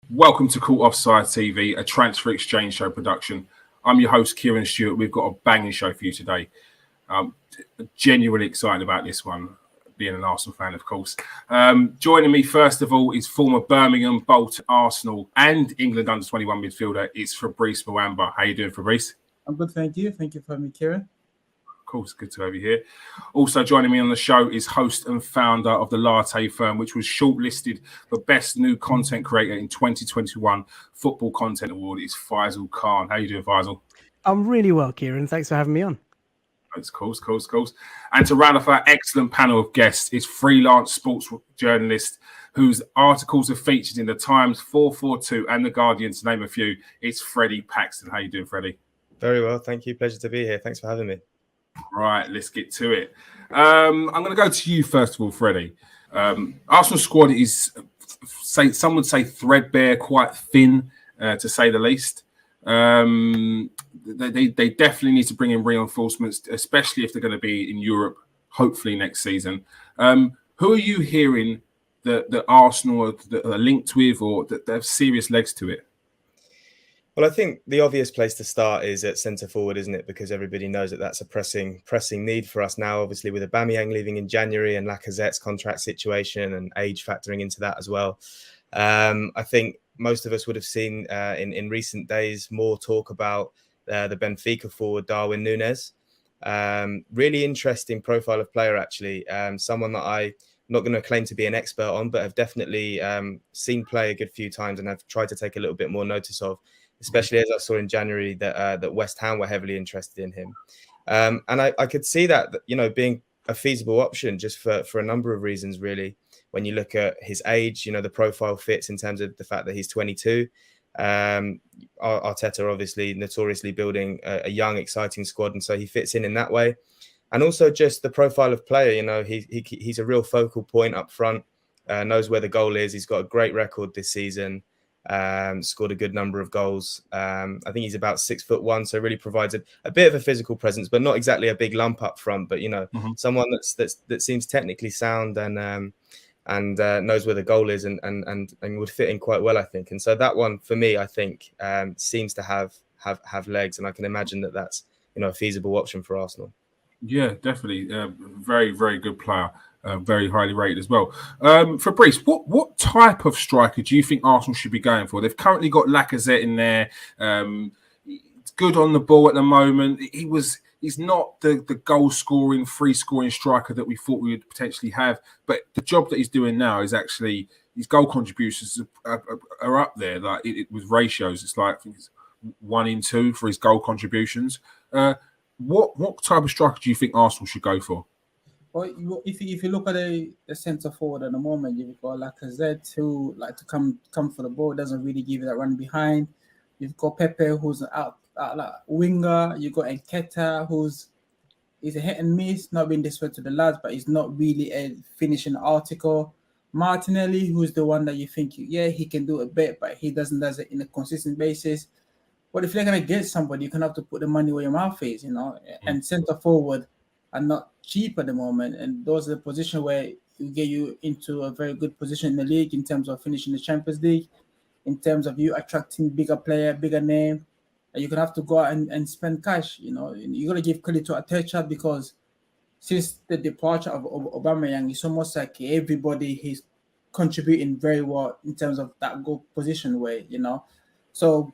Welcome to CaughtOffside TV, a transfer exchange show production. I'm your host, Kieron Stewart. We've got a banging show for you today. Genuinely excited about this one, being an Arsenal fan, of course. Joining me, first of all, is former Birmingham, Bolton, Arsenal and England under-21 midfielder. It's Fabrice Muamba. How you doing, Fabrice? I'm good, thank you. Thank you for having me, Kieron. Of course, good to have you here. Also joining me on the show is host and founder of the Latte Firm, which was shortlisted for Best New Content Creator in 2021 Football Content Award. It's Faizal Khan. How you doing, Faisal? I'm really well, Kieron. Thanks for having me on. It's cool. And to round off our excellent panel of guests is freelance sports journalist whose articles are featured in the Times, 442 and the Guardian, to name a few. It's Freddie Paxton. How you doing, Freddie? Very well, thank you. Pleasure to be here. Thanks for having me. Right, let's get to it. I'm going to go to you first of all, Freddie. Arsenal squad is, some would say, threadbare, quite thin, to say the least. They definitely need to bring in reinforcements, especially if they're going to be in Europe, hopefully next season. Who are you hearing that Arsenal are linked with, or that have serious legs to it? Well, I think the obvious place to start is at centre forward, isn't it? Because everybody knows that that's a pressing need for us now, obviously with Aubameyang leaving in January and Lacazette's contract situation and age factoring into that as well. I think most of us would have seen in recent days more talk about the Benfica forward, Darwin Nunez. Really interesting profile of player, actually. Someone that I'm not going to claim to be an expert on, but have definitely seen play a good few times and have tried to take a little bit more notice of, especially as I saw in January that West Ham were heavily interested in him. And I could see that, being a feasible option just for a number of reasons, really. When you look at his age, the profile fits in terms of the fact that he's 22. Arteta obviously notoriously building a young, exciting squad, and so he fits in that way. And also just the profile of player, he's a real focal point up front, knows where the goal is. He's got a great record this season. Scored a good number of goals. I think he's about 6'1", so really provides a bit of a physical presence, but not exactly a big lump up front. But someone that seems technically sound and knows where the goal is and would fit in quite well, I think. And so that one for me, I think, seems to have legs, and I can imagine that that's a feasible option for Arsenal. Yeah, definitely. Very, very good player. Very highly rated as well. Fabrice, what type of striker do you think Arsenal should be going for? They've currently got Lacazette in there. It's good on the ball at the moment. He's not the goal-scoring, free-scoring striker that we thought we would potentially have. But the job that he's doing now is actually his goal contributions are up there. Like with ratios, it's like I think it's 1 in 2 for his goal contributions. What type of striker do you think Arsenal should go for? Well, if you look at the centre forward at the moment, you've got Lacazette, who like to come for the ball, doesn't really give you that run behind. You've got Pepe, who's an out like winger. You've got Nketiah, he's a hit and miss, not being disrespectful to the lads, but he's not really a finishing article. Martinelli, who's the one that you think, he can do a bit, but he does it in a consistent basis. But if you're going to get somebody, you're going to have to put the money where your mouth is, and centre forward are not cheap at the moment. And those are the positions where you get you into a very good position in the league in terms of finishing the Champions League, in terms of you attracting bigger player, bigger name. And you're going to have to go out and spend cash, You're going to give credit to Arteta because since the departure of Aubameyang, it's almost like everybody he's contributing very well in terms of that goal position way, So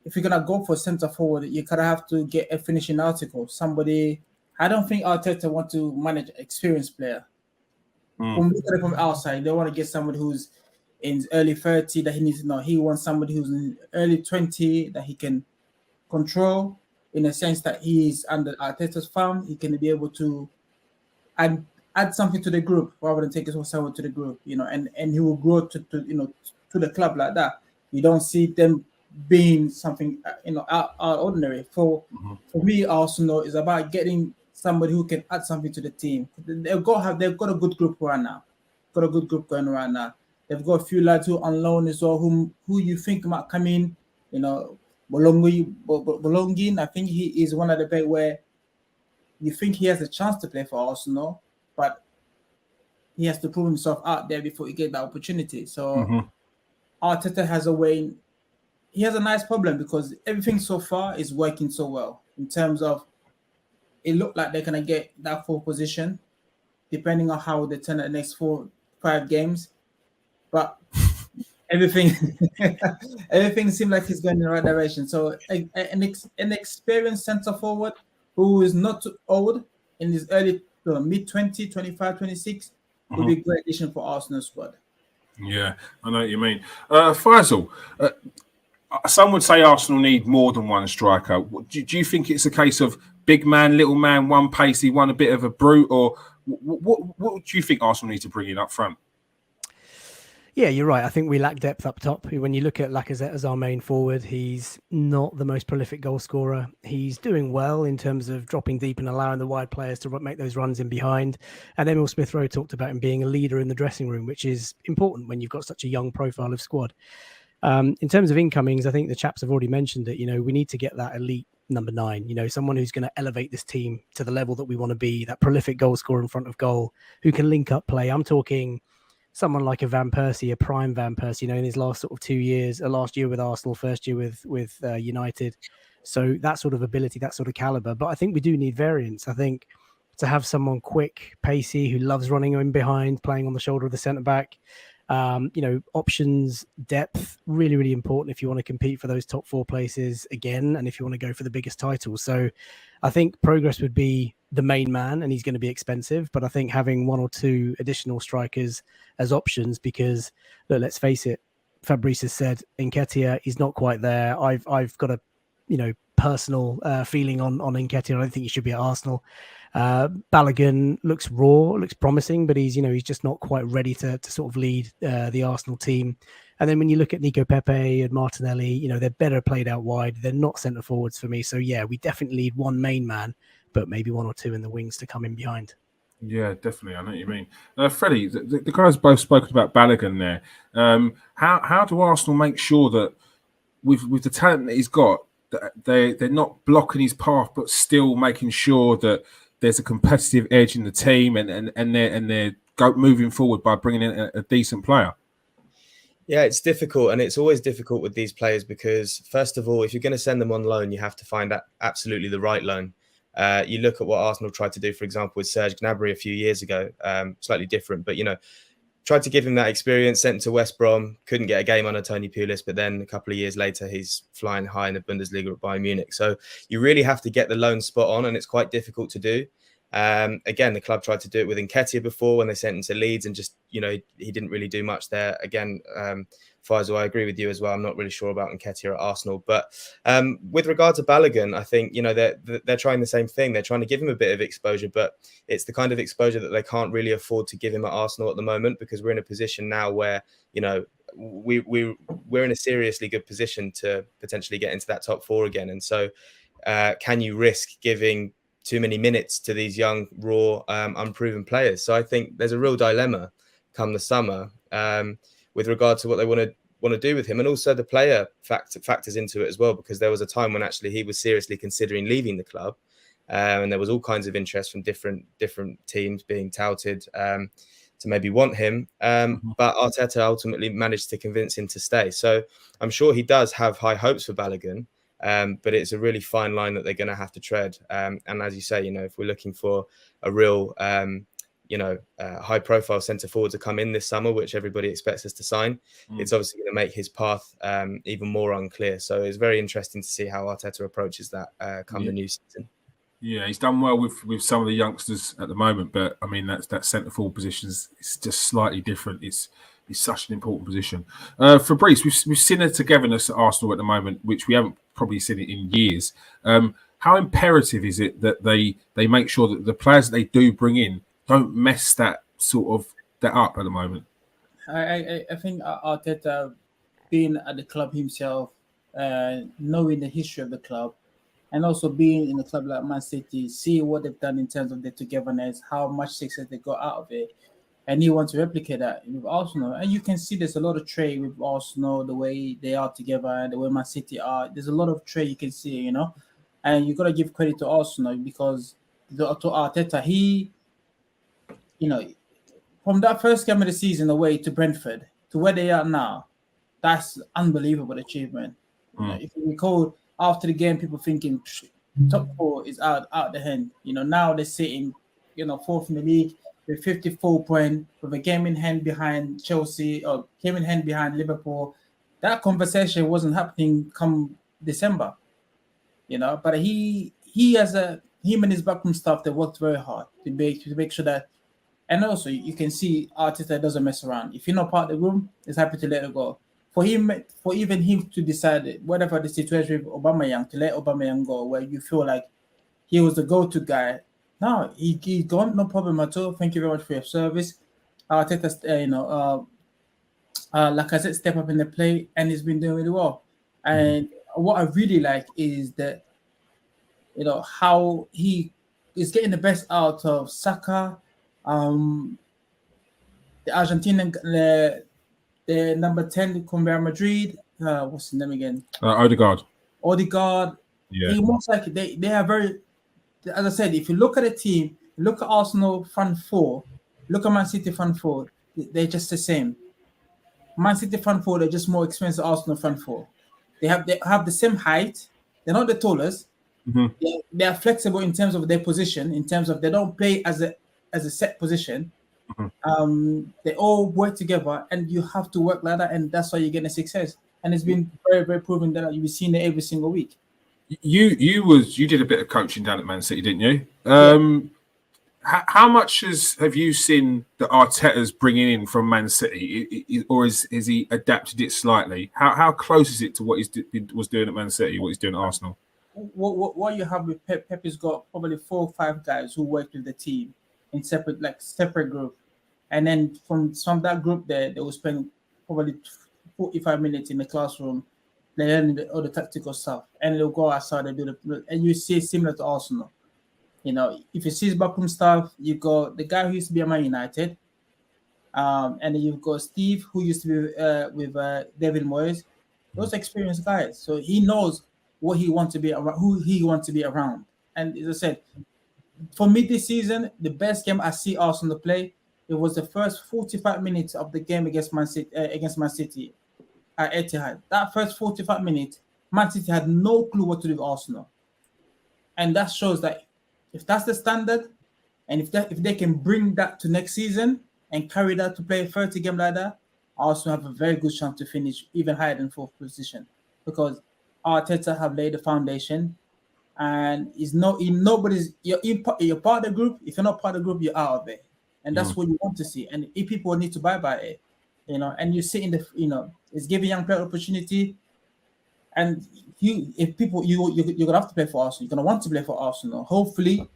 if you're going to go for centre forward, you kind of have to get a finishing article. Somebody, I don't think Arteta want to manage an experienced player. When we look at it from outside, they want to get somebody who's in his early 30 that he needs to know. He wants somebody who's in early 20 that he can control in a sense that he is under Arteta's thumb. He can be able to add something to the group rather than take his whole side to the group, and he will grow to the club like that. You don't see them being something out ordinary. For me, Arsenal is about getting somebody who can add something to the team. They've got a good group right now. Got a good group going right now. They've got a few lads who are on loan as well, who you think might come in. Bolongin, I think he is one of the big where you think he has a chance to play for Arsenal, but he has to prove himself out there before he get that opportunity. So Arteta has a way. He has a nice problem because everything so far is working so well in terms of it looked like they're gonna get that 4th position, depending on how they turn the next 4-5 games. But everything everything seemed like it's going in the right direction. So an experienced centre forward who is not too old in his early mid 20, 25, 26 would be a great addition for Arsenal squad. Yeah, I know what you mean. Faisal, some would say Arsenal need more than one striker. Do you think it's a case of big man, little man, one pacey, one a bit of a brute, or what do you think Arsenal need to bring in up front? Yeah, you're right. I think we lack depth up top. When you look at Lacazette as our main forward, he's not the most prolific goal scorer. He's doing well in terms of dropping deep and allowing the wide players to make those runs in behind. And Emil Smith-Rowe talked about him being a leader in the dressing room, which is important when you've got such a young profile of squad. In terms of incomings, I think the chaps have already mentioned it. We need to get that elite number 9, someone who's going to elevate this team to the level that we want to be, that prolific goal scorer in front of goal, who can link up play. I'm talking someone like a Van Persie, a prime Van Persie, in his last sort of 2 years, last year with Arsenal, first year with United. So that sort of ability, that sort of caliber. But I think we do need variance. I think to have someone quick, pacey, who loves running in behind, playing on the shoulder of the centre back, options, depth, really, really important if you want to compete for those top 4 places again, and if you want to go for the biggest title. So I think progress would be the main man, and he's going to be expensive. But I think having 1 or 2 additional strikers as options, because look, let's face it, Fabrice has said Nketiah is not quite there. I've got a personal feeling on Nketiah. I don't think he should be at Arsenal. Balogun looks raw, looks promising, but he's just not quite ready to sort of lead the Arsenal team. And then when you look at Nico Pepe and Martinelli, they're better played out wide. They're not centre forwards for me. So yeah, we definitely need one main man, but maybe 1 or 2 in the wings to come in behind. Yeah, definitely. I know what you mean. Freddie, the guys both spoken about Balogun there. How do Arsenal make sure that with the talent that he's got, that they're not blocking his path, but still making sure that there's a competitive edge in the team, and they're moving forward by bringing in a decent player? Yeah, it's difficult, and it's always difficult with these players because, first of all, if you're going to send them on loan, you have to find absolutely the right loan. You look at what Arsenal tried to do, for example, with Serge Gnabry a few years ago, slightly different, but, tried to give him that experience, sent him to West Brom, couldn't get a game under Tony Pulis, but then a couple of years later, he's flying high in the Bundesliga at Bayern Munich. So you really have to get the loan spot on, and it's quite difficult to do. Again, the club tried to do it with Nketiah before when they sent him to Leeds, and just, he didn't really do much there. Again, Faisal, I agree with you as well. I'm not really sure about Nketiah at Arsenal. But with regard to Balogun, I think, they're trying the same thing. They're trying to give him a bit of exposure, but it's the kind of exposure that they can't really afford to give him at Arsenal at the moment, because we're in a position now where, we're in a seriously good position to potentially get into that top 4 again. And so can you risk giving too many minutes to these young, raw, unproven players? So I think there's a real dilemma come the summer with regard to what they want to do with him. And also the player factors into it as well, because there was a time when actually he was seriously considering leaving the club. And there was all kinds of interest from different teams being touted to maybe want him. But Arteta ultimately managed to convince him to stay. So I'm sure he does have high hopes for Balogun. But it's a really fine line that they're going to have to tread. And as you say, if we're looking for a real, high-profile centre forward to come in this summer, which everybody expects us to sign, it's obviously going to make his path even more unclear. So it's very interesting to see how Arteta approaches that come the new season. Yeah, he's done well with some of the youngsters at the moment, but I mean that centre forward position is just slightly different. It's such an important position. Fabrice, we've seen a togetherness at Arsenal at the moment, which we haven't probably seen it in years. How imperative is it that they make sure that the players that they do bring in don't mess that up at the moment? I think Arteta, being at the club himself, knowing the history of the club, and also being in a club like Man City, see what they've done in terms of their togetherness, how much success they got out of it. And he wants to replicate that with Arsenal. And you can see there's a lot of trade with Arsenal, the way they are together and the way Man City are. There's a lot of trade you can see, And you got to give credit to Arsenal because to Arteta, he, from that first game of the season away to Brentford to where they are now, that's unbelievable achievement. You know, if you recall after the game, people thinking top 4 is out the hand. You know, now they're sitting, you know, 4th in the league with 54 points, with a game in hand behind Chelsea or game in hand behind Liverpool. That conversation wasn't happening come December, you know. But him and his backroom staff, they worked very hard to make sure that. And also, you can see Arteta doesn't mess around. If you're not part of the room, he's happy to let it go. For even him to decide, whatever the situation with Aubameyang, to let Aubameyang go, where you feel like he was the go-to guy. No, he's gone, no problem at all. Thank you very much for your service. Arteta, Lacazette step up in the play, and he's been doing really well. And what I really like is that, you know, how he is getting the best out of Saka. The Argentinian, the number 10 from Real Madrid, what's his name again? Odegaard. Yeah. He looks like they are very, as I said, if you look at the team, look at Arsenal front 4, look at Man City front 4, they're just the same. Man City front 4, they're just more expensive than Arsenal front 4. They have the same height. They're not the tallest. They are flexible in terms of their position, in terms of they don't play as a set position. They all work together, and you have to work like that, and that's why you're getting success. And it's been very, very proven that you've seen it every single week. You did a bit of coaching down at Man City, didn't you? How much have you seen that Arteta's bringing in from Man City, or is he adapted it slightly? How close is it to what he was doing at Man City, what he's doing at Arsenal? What you have with Pep has got probably 4 or 5 guys who work with the team in separate group, and then from that group they will spend probably 45 minutes in the classroom learning all the tactical stuff, and they'll go outside and do and you see similar to Arsenal. You know, if you see his backroom stuff, you got the guy who used to be at Man United, and then you've got Steve, who used to be with David Moyes. Those experienced guys, so he knows what he wants to be around, who he wants to be around. And as I said, for me this season, the best game I see Arsenal play, it was the first 45 minutes of the game against Man City at Etihad. That first 45 minutes, Man City had no clue what to do with Arsenal, and that shows that if that's the standard, and if they can bring that to next season and carry that to play 30 games like that, Arsenal have a very good chance to finish even higher than 4th position, because Arteta have laid the foundation, and you're part of the group. If you're not part of the group, you're out of it, and that's what you want to see. And if people need to buy it, you know, and you sit in the, you know, it's giving young players opportunity. And you're gonna have to play for Arsenal. You're gonna want to play for Arsenal. Hopefully,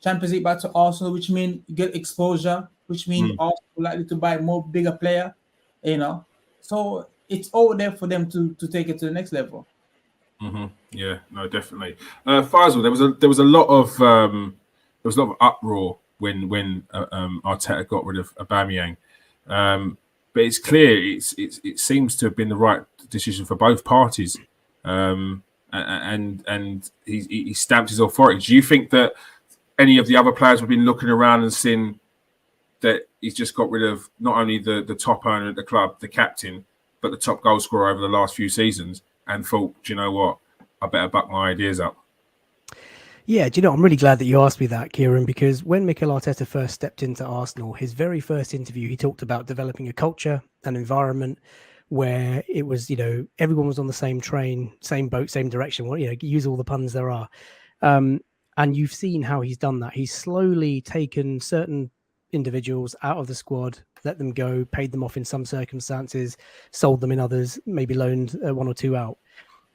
Champions League back to Arsenal, which means you get exposure, which means Arsenal likely to buy more bigger player, you know. So it's all there for them to take it to the next level. Yeah, no, definitely. Faisal, there was a lot of uproar when Arteta got rid of Aubameyang, but it's clear it seems to have been the right decision for both parties, and he stamped his authority. Do you think that any of the other players have been looking around and seen that he's just got rid of not only the top owner at the club, the captain, but the top goal scorer over the last few seasons, and thought, do you know what, I better buck my ideas up? Yeah, do you know, I'm really glad that you asked me that, Kieron, because when Mikel Arteta first stepped into Arsenal, his very first interview, he talked about developing a culture, an environment where it was, you know, everyone was on the same train, same boat, same direction. Well, you know, use all the puns there are. And you've seen how he's done that. He's slowly taken certain individuals out of the squad, let them go, paid them off in some circumstances, sold them in others, maybe loaned 1 or 2 out.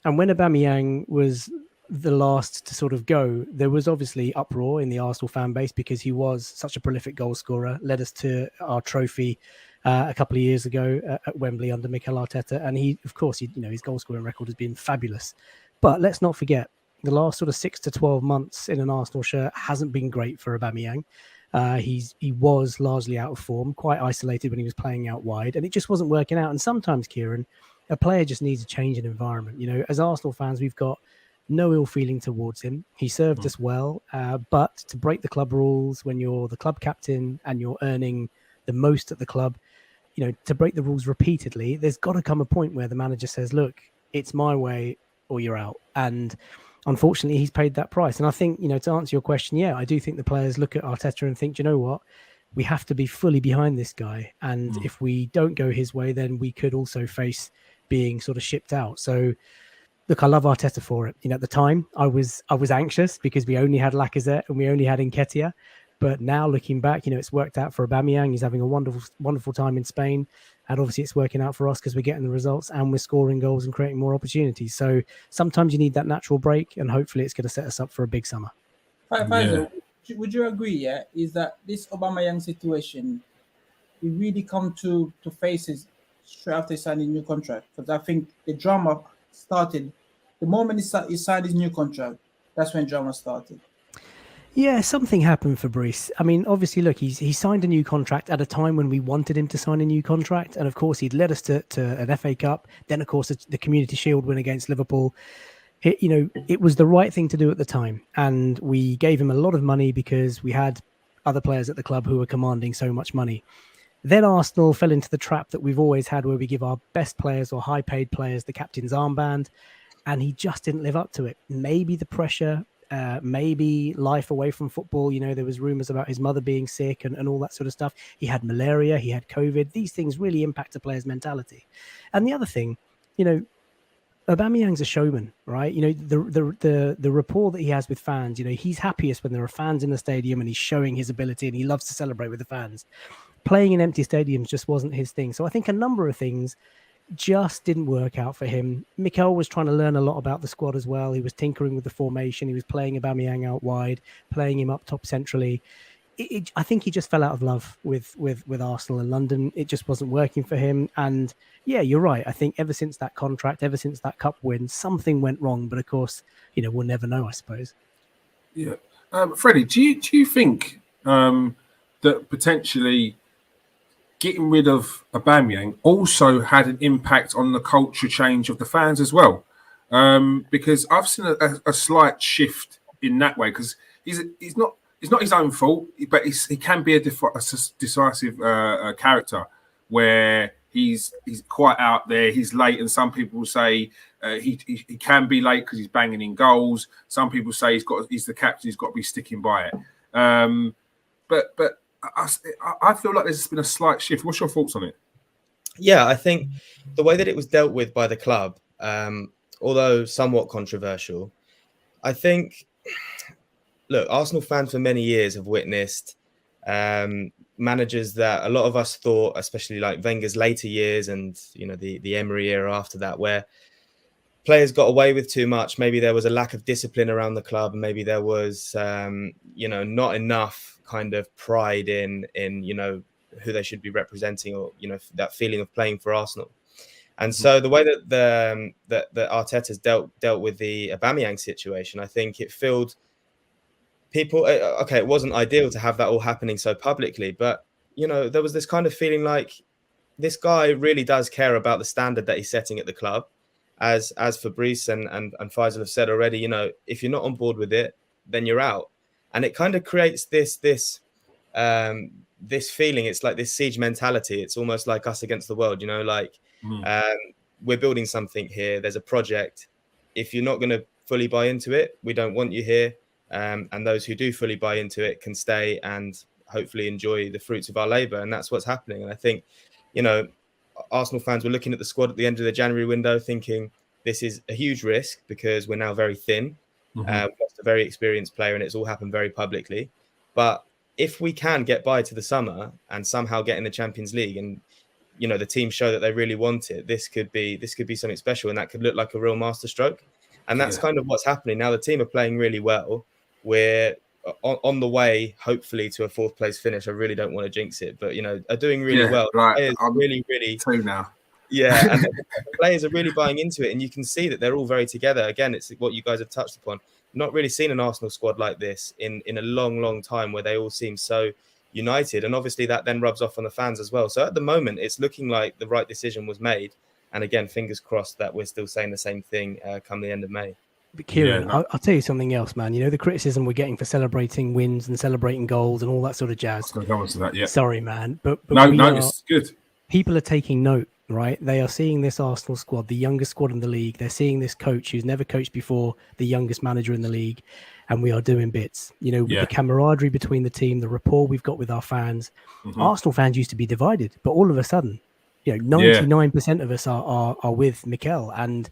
And when Aubameyang was the last to sort of go, there was obviously uproar in the Arsenal fan base because he was such a prolific goal scorer, led us to our trophy a couple of years ago at Wembley under Mikel Arteta. And he, of course, you know, his goal scoring record has been fabulous. But let's not forget, the last sort of 6 to 12 months in an Arsenal shirt hasn't been great for Aubameyang. He was largely out of form, quite isolated when he was playing out wide, and it just wasn't working out. And sometimes, Kieron, a player just needs a change in environment. You know, as Arsenal fans, we've got no ill feeling towards him. He served us well, but to break the club rules when you're the club captain and you're earning the most at the club, to break the rules repeatedly, there's got to come a point where the manager says, look, it's my way or you're out. And unfortunately, he's paid that price. And I think, to answer your question, I do think the players look at Arteta and think, you know what? We have to be fully behind this guy. And if we don't go his way, then we could also face being sort of shipped out. So, look, I love Arteta for it. At the time, I was anxious because we only had Lacazette and we only had Nketiah. But now looking back, it's worked out for Aubameyang. He's having a wonderful, wonderful time in Spain. And obviously it's working out for us because we're getting the results and we're scoring goals and creating more opportunities. So sometimes you need that natural break, and hopefully it's going to set us up for a big summer. Faisal, would you agree, is that this Aubameyang situation, we really come to face it straight after signing a new contract? Because I think the drama started the moment he signed his new contract. That's when drama started. Yeah, something happened, Fabrice. I mean, obviously, look, he signed a new contract at a time when we wanted him to sign a new contract. And of course, he'd led us to an FA Cup. Then, of course, the Community Shield win against Liverpool. It was the right thing to do at the time. And we gave him a lot of money because we had other players at the club who were commanding so much money. Then Arsenal fell into the trap that we've always had where we give our best players or high paid players the captain's armband. And he just didn't live up to it. Maybe the pressure, maybe life away from football. There was rumors about his mother being sick and all that sort of stuff. He had malaria, he had COVID. These things really impact a player's mentality. And the other thing, Aubameyang's a showman, right? The rapport that he has with fans, he's happiest when there are fans in the stadium and he's showing his ability and he loves to celebrate with the fans. Playing in empty stadiums just wasn't his thing. So I think a number of things just didn't work out for him. Mikel was trying to learn a lot about the squad as well. He was tinkering with the formation. He was playing Aubameyang out wide, playing him up top centrally. I think he just fell out of love with Arsenal and London. It just wasn't working for him. And yeah, you're right. I think ever since that contract, ever since that cup win, something went wrong. But of course, we'll never know, I suppose. Yeah. Freddie, do you think that potentially getting rid of Aubameyang also had an impact on the culture change of the fans as well? Because I've seen a slight shift in that way, because he's not his own fault, but he can be a decisive character where he's quite out there, he's late, and some people say he can be late because he's banging in goals. Some people say he's the captain, he's got to be sticking by it. But I feel like there's been a slight shift. What's your thoughts on it? Yeah, I think the way that it was dealt with by the club, although somewhat controversial, I think, look, Arsenal fans for many years have witnessed managers that a lot of us thought, especially like Wenger's later years and, the Emery era after that, where players got away with too much. Maybe there was a lack of discipline around the club. Maybe there was, not enough kind of pride in who they should be representing, or that feeling of playing for Arsenal. And so the way that that Arteta's dealt with the Aubameyang situation, I think it filled people. Okay, it wasn't ideal to have that all happening so publicly, but there was this kind of feeling like this guy really does care about the standard that he's setting at the club. As Fabrice and Faisal have said already, if you're not on board with it, then you're out. And it kind of creates this feeling. It's like this siege mentality. It's almost like us against the world, we're building something here. There's a project. If you're not going to fully buy into it, we don't want you here. And those who do fully buy into it can stay and hopefully enjoy the fruits of our labor. And that's what's happening. And I think, Arsenal fans were looking at the squad at the end of the January window thinking this is a huge risk because we're now very thin. We've lost a very experienced player and it's all happened very publicly. But if we can get by to the summer and somehow get in the Champions League and, the team show that they really want it, this could be something special, and that could look like a real masterstroke. And that's kind of what's happening. Now the team are playing really well. We're on the way, hopefully, to a fourth place finish. I really don't want to jinx it, but, are doing really well. Right. I'm really two now. Yeah, and the players are really buying into it, and you can see that they're all very together. Again, it's what you guys have touched upon. Not really seen an Arsenal squad like this in a long, long time, where they all seem so united, and obviously that then rubs off on the fans as well. So at the moment, it's looking like the right decision was made, and again, fingers crossed that we're still saying the same thing come the end of May. But Kieron, I'll tell you something else, man. The criticism we're getting for celebrating wins and celebrating goals and all that sort of jazz. I was going to come on to that, yeah. Sorry, man, but no, it's good. people are taking note, right? They are seeing this Arsenal squad, the youngest squad in the league. They're seeing this coach who's never coached before, the youngest manager in the league, and we are doing bits. You know, with the camaraderie between the team, the rapport we've got with our fans. Arsenal fans used to be divided, but all of a sudden, you know, 99% of us are with Mikel, and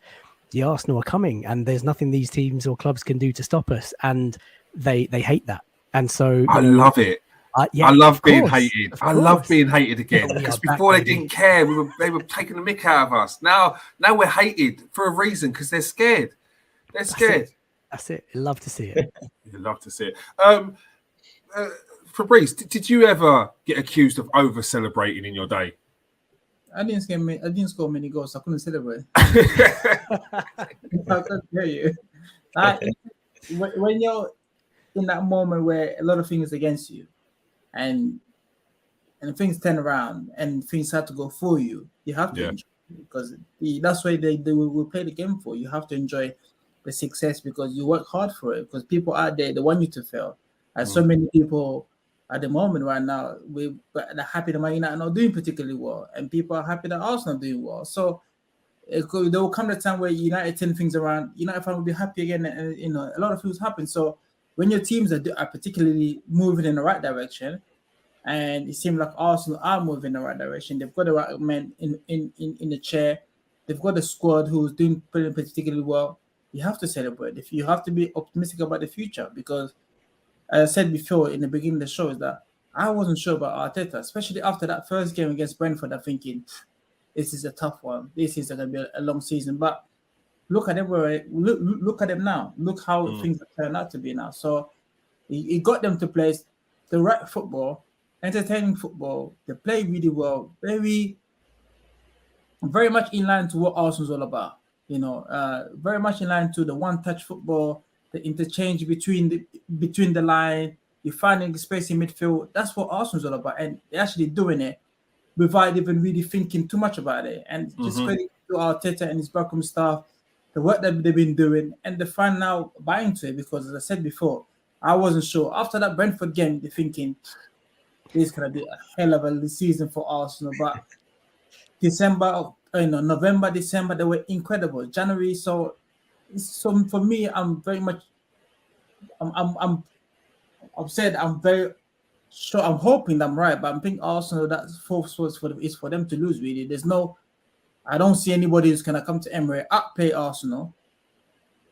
the Arsenal are coming, and there's nothing these teams or clubs can do to stop us, and they hate that. And so I love it. Yeah, I love being hated. I love being hated again, We because are back, before they baby. didn't care. They were taking the mick out of us. Now we're hated for a reason, because they're scared. They're scared. That's it. Love to see it. You love to see it. Fabrice, did you ever get accused of over celebrating in your day? I didn't score many goals. I couldn't celebrate. I can't tell you. When you're in that moment where a lot of things against you, and things turn around and things have to go for you, you have to enjoy it, because that's why they will play the game for. You have to enjoy the success because you work hard for it. Because people out there, they want you to fail. And so many people at the moment right now, they're happy that Man United are not doing particularly well, and people are happy that Arsenal are doing well. So there will come the time where United turn things around. United fans will be happy again, and you know, a lot of things happen. So when your teams are particularly moving in the right direction, and it seems like Arsenal are moving in the right direction, they've got the right men in the chair, they've got a squad who's doing particularly well. You have to celebrate. If you have to be optimistic about the future, because as I said before in the beginning of the show, is that I wasn't sure about Arteta, especially after that first game against Brentford. I'm thinking this is a tough one. This is going to be a long season, but look at them. Look at them now. Look how things have turned out to be now. So he got them to play the right football, entertaining football. They play really well, very much in line to what Arsenal's all about. You know, very much in line to the one-touch football, the interchange between the line. You're finding the space in midfield. That's what Arsenal's all about, and they're actually doing it without even really thinking too much about it. And just credit to Arteta and his backroom staff, the work that they've been doing, and the fan now buying to it. Because as I said before, I wasn't sure after that Brentford game. They're thinking this is gonna be a hell of a season for Arsenal, but November, December, they were incredible. January, so for me, I'm very much, I've said I'm very sure. I'm hoping I'm right, but I'm thinking Arsenal, that's fourth spot is for them to lose. Really, I don't see anybody who's gonna come to Emirates outplay Arsenal.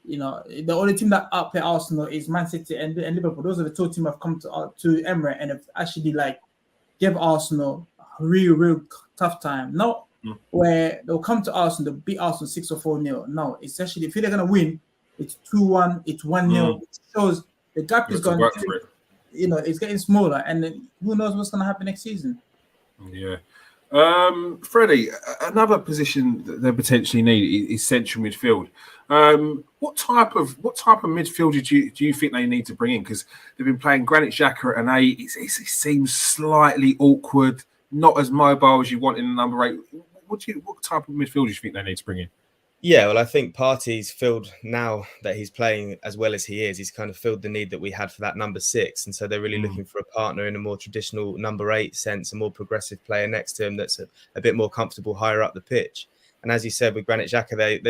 You know, the only team that outplay Arsenal is Man City and Liverpool. Those are the two teams have come to Emirates and have actually give Arsenal a real tough time. Not where they'll come to Arsenal, they'll beat Arsenal 6 or 4-0. No, it's actually, if they're gonna win, it's 2-1, it's 1-0. It shows the gap is going. You know, it's getting smaller, and then who knows what's gonna happen next season. Yeah. Freddie, another position that they potentially need is central midfield. What type of midfielder do you think they need to bring in? Because they've been playing Granit Xhaka at an 8. It seems slightly awkward, not as mobile as you want in the number 8. What type of midfielder do you think they need to bring in? Yeah, well, I think Partey's filled, now that he's playing as well as he is, he's kind of filled the need that we had for that number 6. And so they're really looking for a partner in a more traditional number 8 sense, a more progressive player next to him that's a bit more comfortable higher up the pitch. And as you said, with Granit Xhaka,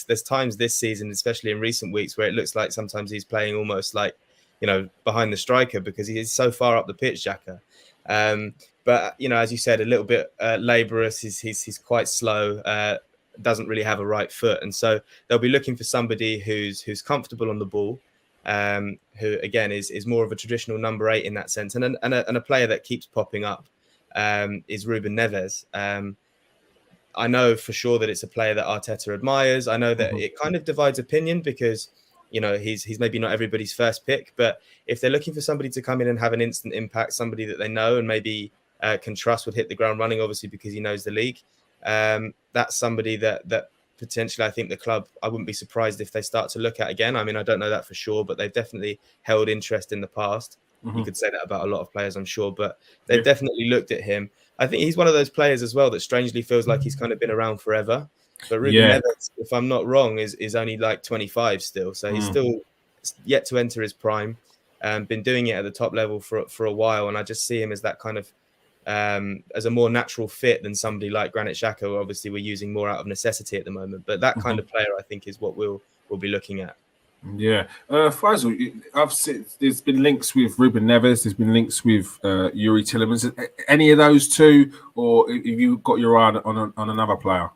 there's times this season, especially in recent weeks, where it looks like sometimes he's playing almost like, you know, behind the striker, because he is so far up the pitch, Xhaka. But, you know, as you said, a little bit laborious. He's quite slow. Doesn't really have a right foot, and so they'll be looking for somebody who's comfortable on the ball, who again is more of a traditional number 8 in that sense, and a player that keeps popping up is Reuben Neves. I know for sure that it's a player that Arteta admires. I know that it kind of divides opinion, because you know he's maybe not everybody's first pick, but if they're looking for somebody to come in and have an instant impact, somebody that they know and maybe can trust would hit the ground running, obviously because he knows the league. That's somebody that potentially I think the club, I wouldn't be surprised if they start to look at again. I mean, I don't know that for sure, but they've definitely held interest in the past. You could say that about a lot of players, I'm sure, but they've definitely looked at him. I think he's one of those players as well that strangely feels like he's kind of been around forever. But Reuben Neves, if I'm not wrong, is only like 25 still. So he's still yet to enter his prime. Been doing it at the top level for a while. And I just see him as that kind of as a more natural fit than somebody like Granit Xhaka. Obviously, we're using more out of necessity at the moment, but that kind of player, I think, is what we'll be looking at. Yeah, Faisal, I've seen there's been links with Reuben Neves. There's been links with Yuri Tillemans. Any of those two, or have you got your eye on another player?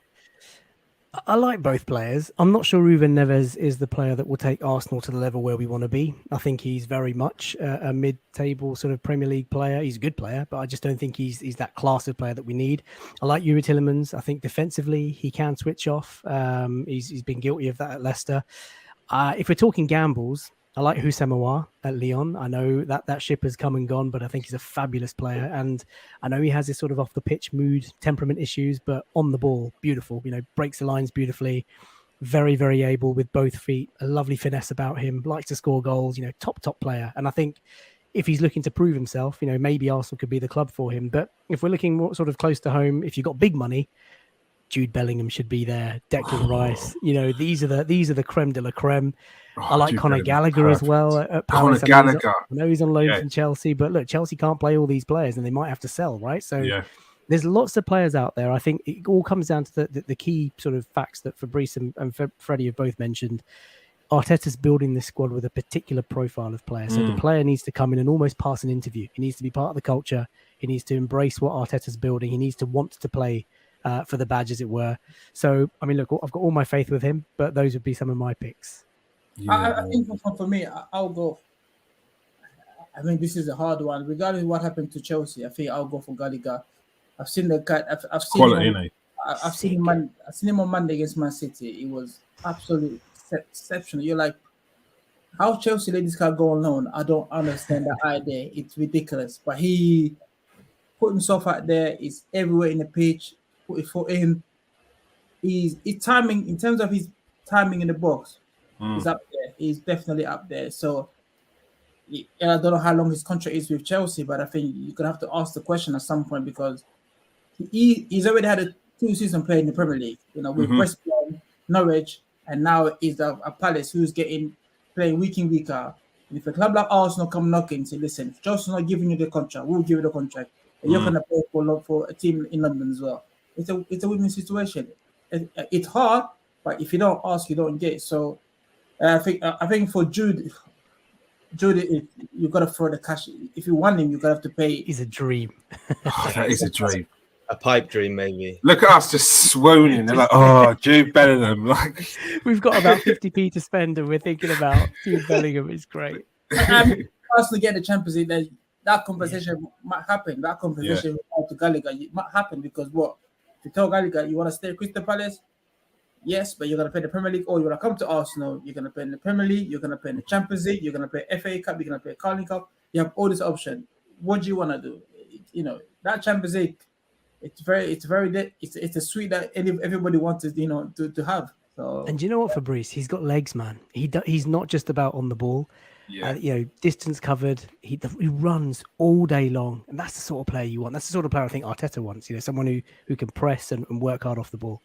I like both players. I'm not sure Reuben Neves is the player that will take Arsenal to the level where we want to be. I think he's very much a mid-table sort of Premier League player. He's a good player, but I just don't think he's that class of player that we need. I like Yuri Tillemans. I think defensively he can switch off. He's been guilty of that at Leicester. If we're talking gambles, I like Houssem at Lyon. I know that ship has come and gone, but I think he's a fabulous player. And I know he has this sort of off the pitch mood, temperament issues, but on the ball, beautiful. Breaks the lines beautifully. Very, very able with both feet. A lovely finesse about him. Likes to score goals. Top player. And I think if he's looking to prove himself, maybe Arsenal could be the club for him. But if we're looking more sort of close to home, if you've got big money, Jude Bellingham should be there. Declan Rice. These are the creme de la creme. I like Jude Conor Bellingham, Gallagher perfect. as well at Conor Palace. Gallagher. I know he's on loan from Chelsea, but look, Chelsea can't play all these players and they might have to sell, right? So there's lots of players out there. I think it all comes down to the key sort of facts that Fabrice and Freddie have both mentioned. Arteta's building this squad with a particular profile of player. So the player needs to come in and almost pass an interview. He needs to be part of the culture. He needs to embrace what Arteta's building. He needs to want to play for the badge, as it were. So, I mean, look, I've got all my faith with him, but those would be some of my picks. I think for me, I'll go. I mean, this is a hard one. Regardless of what happened to Chelsea, I think I'll go for Gallagher. I've seen the guy. I've seen Quality, him. I've seen him on Monday against Man City. It was absolutely exceptional. You're like, how Chelsea let this guy go on loan? I don't understand that idea. It's ridiculous. But he put himself out there. He's everywhere in the pitch. Put his foot in. His timing, in terms of his timing in the box, he's up there. He's definitely up there. So, and I don't know how long his contract is with Chelsea, but I think you're gonna have to ask the question at some point because he's already had 2 seasons playing in the Premier League. With West Brom, Norwich, and now he's a Palace who's playing week in, week out. And if a club like Arsenal come knocking and say, listen, if Chelsea's not giving you the contract, we'll give you the contract. And you're gonna play for a team in London as well. It's a win-win situation. It's hard, but if you don't ask, you don't get. So I think for Jude, you've got to throw the cash. If you want him, you're gonna have to pay. He's a dream. That is a dream. A pipe dream, maybe. Look at us just swooning. They're like, oh, Jude Bellingham. Like, we've got about 50p to spend, and we're thinking about Jude Bellingham. It's great. Arsenal get the Champions League. That conversation might happen. That conversation to Gallagher might happen because what? If you tell Gallagher you want to stay at Crystal Palace, yes, but you're going to play the Premier League, or you're going to come to Arsenal, you're going to play in the Premier League, you're going to play in the Champions League, you're going to play FA Cup, you're going to play Carling Cup. You have all this option. What do you want to do? That Champions League, it's a suite that everybody wants to have. So, and do you know what, Fabrice? He's got legs, man. He's not just about on the ball. Distance covered. He runs all day long, and that's the sort of player you want. That's the sort of player I think Arteta wants. Someone who can press and work hard off the ball.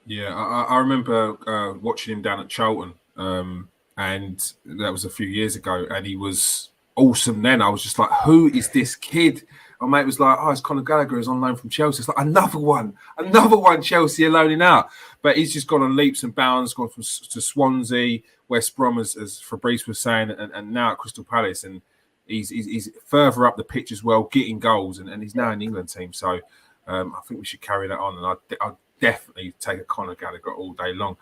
Yeah, I remember watching him down at Charlton, and that was a few years ago, and he was awesome then. I was just like, who is this kid? My mate was like, oh, it's Conor Gallagher, who's on loan from Chelsea. It's like, another one Chelsea are loaning out. But he's just gone on leaps and bounds, gone to Swansea, West Brom, as Fabrice was saying, and now at Crystal Palace. And he's further up the pitch as well, getting goals, and he's now in the England team. So I think we should carry that on. And I'd definitely take a Conor Gallagher all day long.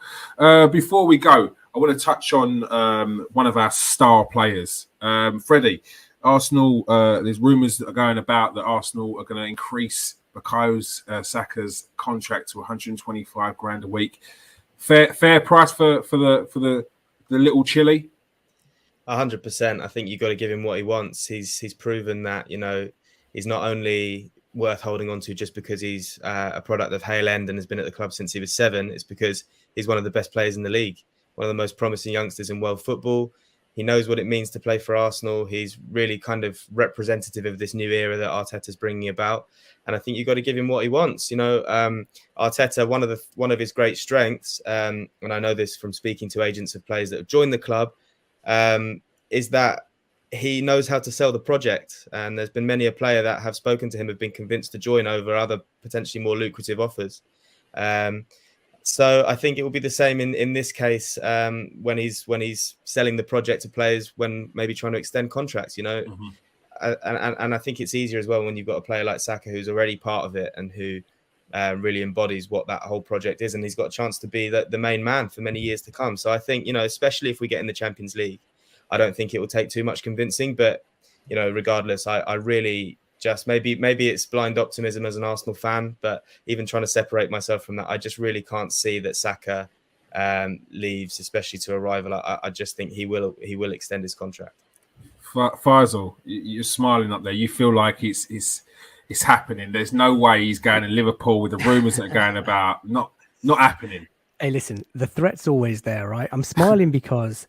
Before we go, I want to touch on one of our star players, Freddie. Arsenal, there's rumours that are going about that Arsenal are going to increase Bukayo Saka's contract to 125 grand a week. Fair price for the little Chile. 100%. I think you've got to give him what he wants. He's proven that he's not only worth holding on to just because he's a product of Hale End and has been at the club since he was 7. It's because he's one of the best players in the league, one of the most promising youngsters in world football. He knows what it means to play for Arsenal. He's really kind of representative of this new era that Arteta's bringing about. And I think you've got to give him what he wants. Arteta, one of his great strengths, and I know this from speaking to agents of players that have joined the club, is that he knows how to sell the project. And there's been many a player that have spoken to him, have been convinced to join over other potentially more lucrative offers. So I think it will be the same in this case when he's selling the project to players when maybe trying to extend contracts, you know. And I think it's easier as well when you've got a player like Saka who's already part of it and who really embodies what that whole project is, and he's got a chance to be the main man for many years to come. So I think, you know, especially if we get in the Champions League, I don't think it will take too much convincing. But, you know, regardless, I really just maybe it's blind optimism as an Arsenal fan, but even trying to separate myself from that, I just really can't see that Saka leaves, especially to a rival. I just think he will extend his contract. Faisal, you're smiling up there. You feel like it's happening. There's no way he's going to Liverpool with the rumours that are going about. Not happening. Hey, listen, the threat's always there, right? I'm smiling because,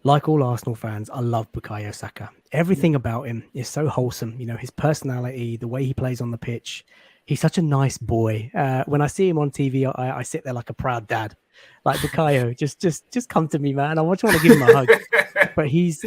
like all Arsenal fans, I love Bukayo Saka. Everything about him is so wholesome. You know, his personality, the way he plays on the pitch. He's such a nice boy. When I see him on TV, I sit there like a proud dad. Like, Bukayo, just come to me, man. I want to give him a hug. But he's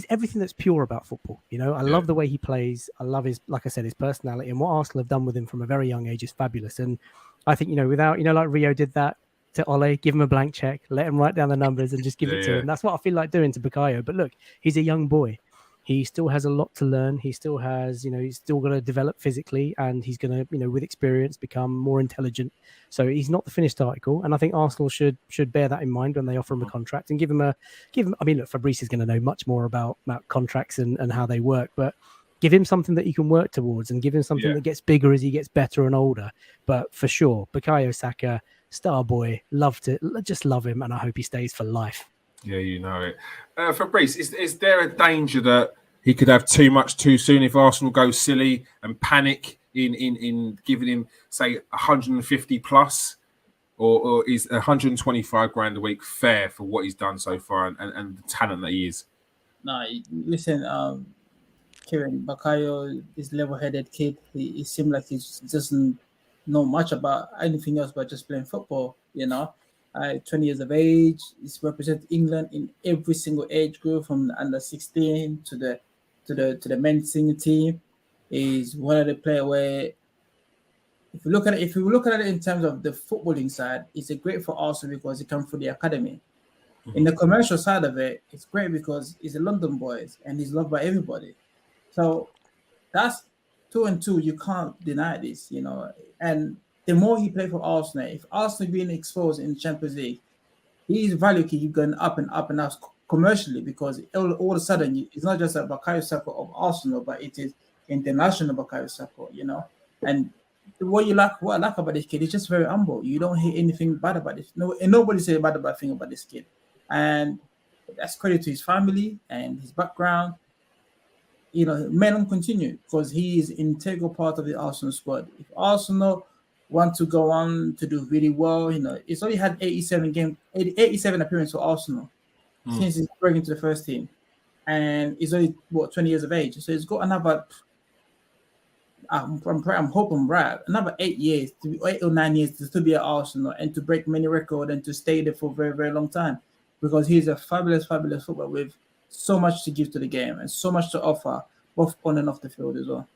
everything that's pure about football. You know, I love the way he plays. I love his, like I said, his personality, and what Arsenal have done with him from a very young age is fabulous. And I think, you know, without, you know, like Rio did that to Ole, give him a blank check, let him write down the numbers and just give it to him. That's what I feel like doing to Bukayo. But look, he's a young boy. He still has a lot to learn. He still has, you know, he's still going to develop physically, and he's going to, you know, with experience, become more intelligent. So he's not the finished article. And I think Arsenal should bear that in mind when they offer him a contract and give him. I mean, look, Fabrice is going to know much more about contracts and how they work, but give him something that he can work towards and give him something that gets bigger as he gets better and older. But for sure, Bukayo Saka, star boy, love him, and I hope he stays for life. Yeah, you know it. Fabrice, is there a danger that he could have too much too soon if Arsenal go silly and panic in giving him, say, 150 plus? Or is 125 grand a week fair for what he's done so far and the talent that he is? No, listen, Kieron, Bukayo is level-headed kid. He seems like he doesn't know much about anything else but just playing football, you know. 20 years of age, he's represented England in every single age group, from the under 16 to the men's senior team. He's one of the players where, if you look at it in terms of the footballing side, it's a great for Arsenal because he comes from the academy. In the commercial side of it, it's great because he's a London boy and he's loved by everybody. So that's 2 and 2. You can't deny this, you know. And the more he plays for Arsenal, if Arsenal being exposed in the Champions League, his value keep going up and up and up commercially, because all of a sudden it's not just a Bukayo Saka of Arsenal, but it is international Bukayo Saka, you know. And what I like about this kid, he's just very humble. You don't hear anything bad about this. No, and nobody say a bad thing about this kid. And that's credit to his family and his background. You know, may not continue because he is an integral part of the Arsenal squad. If Arsenal want to go on to do really well, you know, it's only had 87 appearances for Arsenal since he's breaking to the first team, and he's only 20 years of age. So he's got another. I'm hoping, Brad, another 8 or 9 years to be at Arsenal and to break many records and to stay there for a very, very long time, because he's a fabulous footballer with so much to give to the game and so much to offer, both on and off the field as well.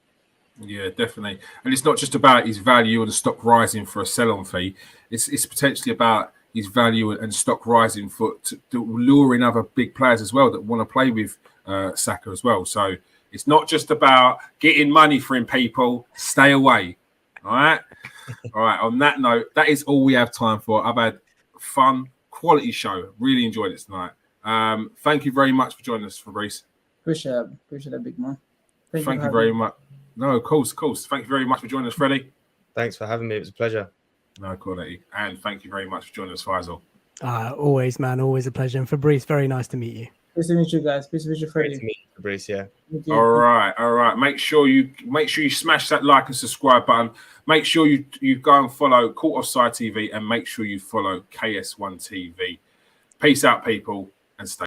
Yeah, definitely. And it's not just about his value or the stock rising for a sell-on fee. It's potentially about his value and stock rising to lure in other big players as well that want to play with Saka as well. So it's not just about getting money for him, people. Stay away. All right? All right. On that note, that is all we have time for. I've had fun, quality show. Really enjoyed it tonight. Thank you very much for joining us, Fabrice. Appreciate that, big man. Thank you very much. No, of course. Thank you very much for joining us, Freddie. Thanks for having me. It was a pleasure. No, quality. And thank you very much for joining us, Faisal. Always, man. Always a pleasure. And Fabrice, very nice to meet you. Nice to meet you guys. Nice to meet you, Freddie. Great to meet you, Fabrice, yeah. All right. Make sure you smash that like and subscribe button. Make sure you go and follow CaughtOffside TV, and make sure you follow KS1 TV. Peace out, people, and stay.